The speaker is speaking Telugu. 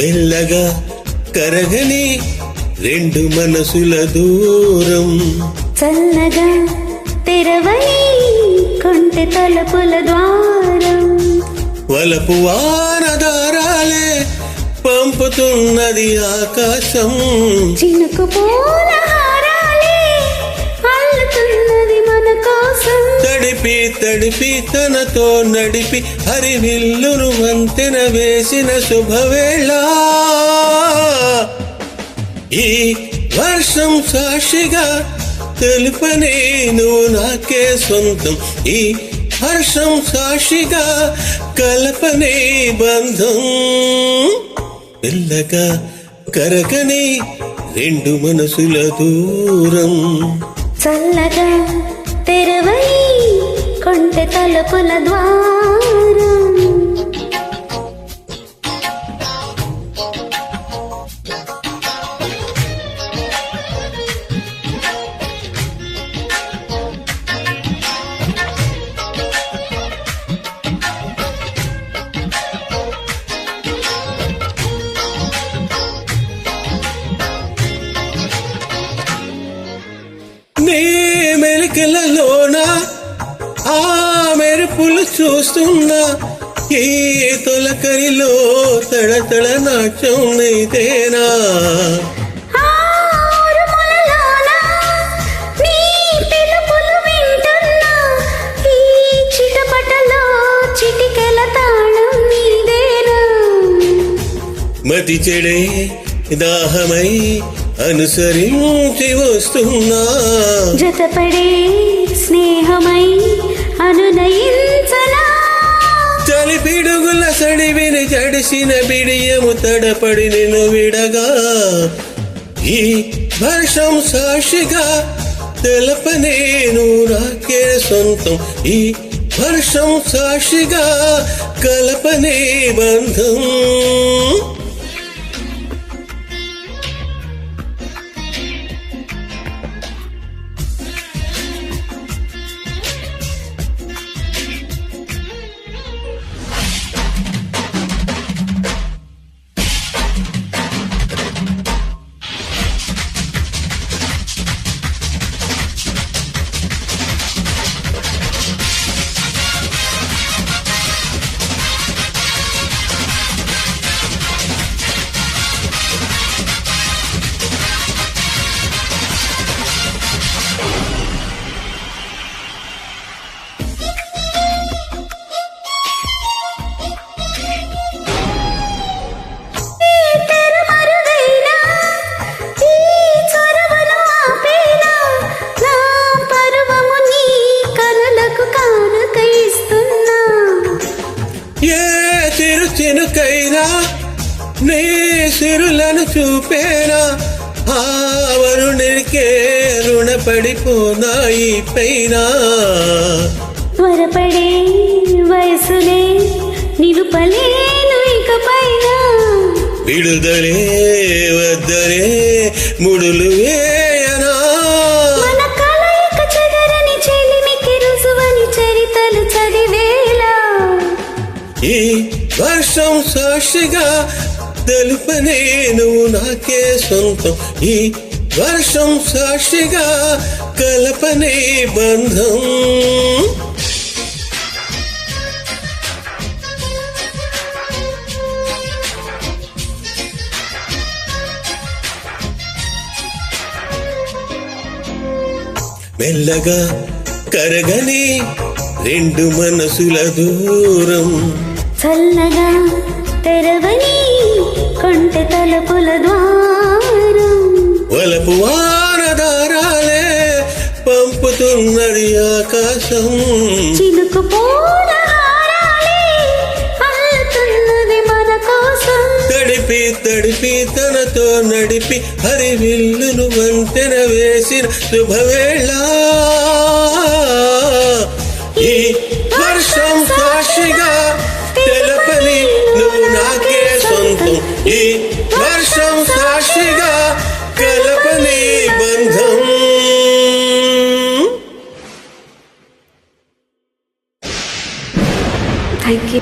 మెల్లగా కరగని రెండు మనసుల దూరం, చల్లగా తెరవని కొంటె తలుపుల ద్వారం, వలపు వానదారాలే పంపుతున్నది ఆకాశం, చినుకు పూల హారాలే అల్లుతున్నది మన కోసం, తడిపి తడిపి తనతో నడిపి హరివిల్లును వంతెన వేసిన శుభవేళ. ఈ వర్షం సాక్షిగా తెలుపనే నువ్వు నాకే సొంతం, ఈ హర్షం సాక్షిగా కల్పనే బంధం, మెల్లగా కరగని రెండు మనసుల దూరం, చల్లగా తెరవని కొంటె తలుపుల ద్వారం. నీ మెలికలలోన ఆ మెరుపులు చూస్తున్నా, ఈ తొలకరిలో తడతడ నాట్యం నీదేనా, మతి చెడే దాహమై అనుసరించి వస్తున్నా, జతపడే స్నేహమై అనునయించనా, చలి పిడుగుల సడివిని జడిసిన బిడియము తడపడి నిన్ను విడగా, ఈ వర్షం సాక్షిగా తెలపనేను నాకే సొంతం, ఈ వర్షం సాక్షిగా కల్పనే బంధం. చినుకైనా నీ సిరులను చూపేనా, ఆ వరుణికే రుణపడిపోనాయి పైన, త్వరపడే వయసులే నిలుపలేను ఇక పైన, విడుదలే వద్దలే ముడులు వేయనా, మన కలయిక చెదరని చెలిమికి రుజువని చరితలు చదివేలా, ఈ వర్షం సాక్షిగా తెలుపనే నువ్వు నాకే సొంతం, ఈ వర్షం సాక్షిగా కల్పనే బంధం. మెల్లగా కరగని రెండు మనసుల దూరం, చల్లగా తెరవని కొంటె తలుపుల ద్వారం, వలపు వానదారాలే పంపుతున్నది ఆకాశం, చినుకు పూల హారాలే అల్లుతున్నది మన కోసం, తడిపి తడిపి తనతో నడిపి హరివిల్లును వంతెన వేసిన శుభవేళ. ఈ వర్షం సాక్షిగా తెలపని నువ్వు నాకే సొంతం, ఈ వర్షం సాక్షిగా కల్పనే బంధం. Thank you.